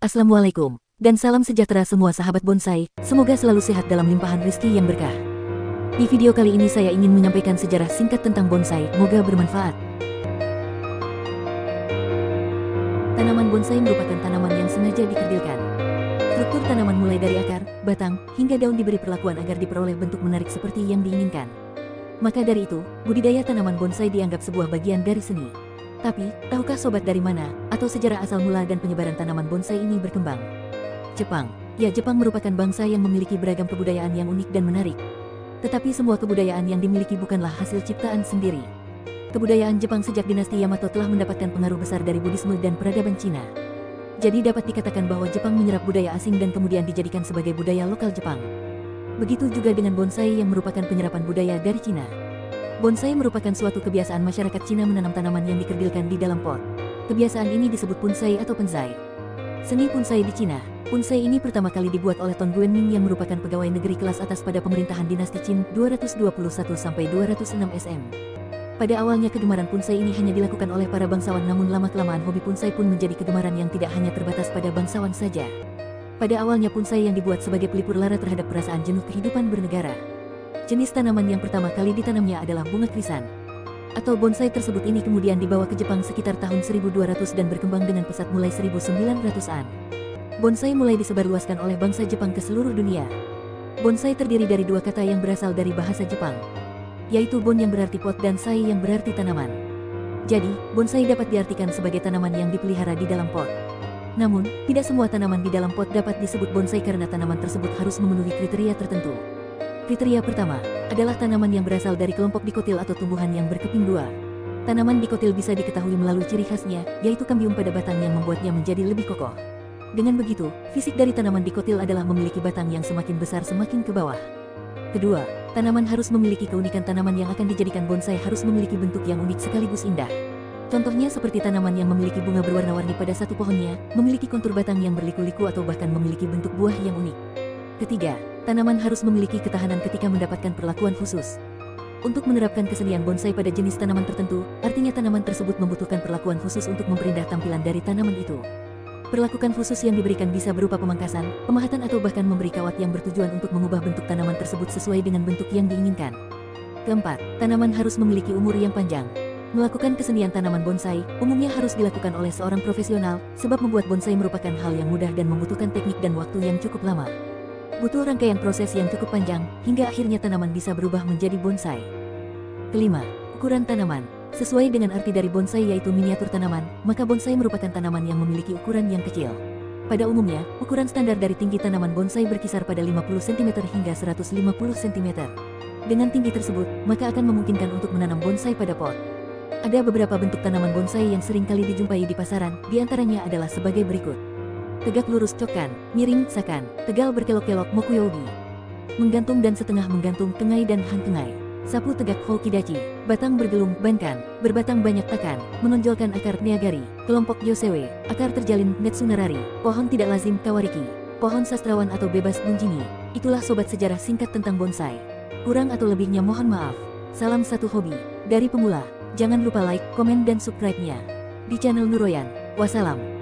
Assalamualaikum, dan salam sejahtera semua sahabat bonsai, semoga selalu sehat dalam limpahan rezeki yang berkah. Di video kali ini saya ingin menyampaikan sejarah singkat tentang bonsai, semoga bermanfaat. Tanaman bonsai merupakan tanaman yang sengaja dikerdilkan. Struktur tanaman mulai dari akar, batang, hingga daun diberi perlakuan agar diperoleh bentuk menarik seperti yang diinginkan. Maka dari itu, budidaya tanaman bonsai dianggap sebuah bagian dari seni. Tapi, tahukah sobat dari mana, atau sejarah asal mula dan penyebaran tanaman bonsai ini berkembang? Jepang. Ya, Jepang merupakan bangsa yang memiliki beragam kebudayaan yang unik dan menarik. Tetapi semua kebudayaan yang dimiliki bukanlah hasil ciptaan sendiri. Kebudayaan Jepang sejak dinasti Yamato telah mendapatkan pengaruh besar dari Buddhisme dan peradaban Cina. Jadi dapat dikatakan bahwa Jepang menyerap budaya asing dan kemudian dijadikan sebagai budaya lokal Jepang. Begitu juga dengan bonsai yang merupakan penyerapan budaya dari Cina. Bonsai merupakan suatu kebiasaan masyarakat Cina menanam tanaman yang dikerdilkan di dalam pot. Kebiasaan ini disebut punsai atau penzai. Seni punsai di Cina. Punsai ini pertama kali dibuat oleh Tong Guanming yang merupakan pegawai negeri kelas atas pada pemerintahan dinasti Qin 221–206 SM. Pada awalnya kegemaran punsai ini hanya dilakukan oleh para bangsawan, namun lama-kelamaan hobi punsai pun menjadi kegemaran yang tidak hanya terbatas pada bangsawan saja. Pada awalnya punsai yang dibuat sebagai pelipur lara terhadap perasaan jenuh kehidupan bernegara. Jenis tanaman yang pertama kali ditanamnya adalah bunga krisan. Atau bonsai tersebut ini kemudian dibawa ke Jepang sekitar tahun 1200 dan berkembang dengan pesat mulai 1900-an. Bonsai mulai disebarluaskan oleh bangsa Jepang ke seluruh dunia. Bonsai terdiri dari dua kata yang berasal dari bahasa Jepang, yaitu bon yang berarti pot dan sai yang berarti tanaman. Jadi, bonsai dapat diartikan sebagai tanaman yang dipelihara di dalam pot. Namun, tidak semua tanaman di dalam pot dapat disebut bonsai karena tanaman tersebut harus memenuhi kriteria tertentu. Kriteria pertama adalah tanaman yang berasal dari kelompok dikotil atau tumbuhan yang berkeping dua. Tanaman dikotil bisa diketahui melalui ciri khasnya, yaitu kambium pada batang yang membuatnya menjadi lebih kokoh. Dengan begitu, fisik dari tanaman dikotil adalah memiliki batang yang semakin besar semakin ke bawah. Kedua, tanaman harus memiliki keunikan. Tanaman yang akan dijadikan bonsai harus memiliki bentuk yang unik sekaligus indah. Contohnya seperti tanaman yang memiliki bunga berwarna-warni pada satu pohonnya, memiliki kontur batang yang berliku-liku atau bahkan memiliki bentuk buah yang unik. Ketiga, tanaman harus memiliki ketahanan ketika mendapatkan perlakuan khusus. Untuk menerapkan kesenian bonsai pada jenis tanaman tertentu, artinya tanaman tersebut membutuhkan perlakuan khusus untuk memperindah tampilan dari tanaman itu. Perlakuan khusus yang diberikan bisa berupa pemangkasan, pemahatan atau bahkan memberi kawat yang bertujuan untuk mengubah bentuk tanaman tersebut sesuai dengan bentuk yang diinginkan. Keempat, tanaman harus memiliki umur yang panjang. Melakukan kesenian tanaman bonsai umumnya harus dilakukan oleh seorang profesional, sebab membuat bonsai merupakan hal yang mudah dan membutuhkan teknik dan waktu yang cukup lama. Butuh rangkaian proses yang cukup panjang, hingga akhirnya tanaman bisa berubah menjadi bonsai. Kelima, ukuran tanaman. Sesuai dengan arti dari bonsai yaitu miniatur tanaman, maka bonsai merupakan tanaman yang memiliki ukuran yang kecil. Pada umumnya, ukuran standar dari tinggi tanaman bonsai berkisar pada 50 cm hingga 150 cm. Dengan tinggi tersebut, maka akan memungkinkan untuk menanam bonsai pada pot. Ada beberapa bentuk tanaman bonsai yang sering kali dijumpai di pasaran, diantaranya adalah sebagai berikut. Tegak lurus cokkan, miring sakan, tegal berkelok-kelok mokuyobi. Menggantung dan setengah menggantung tengai dan hangtengai. Sapu tegak hokidachi, batang bergelung bankan, berbatang banyak takan, menonjolkan akar niagari, kelompok yosewe, akar terjalin netsunarari, pohon tidak lazim kawariki, pohon sastrawan atau bebas bunjini. Itulah sobat sejarah singkat tentang bonsai. Kurang atau lebihnya mohon maaf. Salam satu hobi, dari pemula. Jangan lupa like, komen dan subscribe-nya di channel Nuroyan. Wassalam.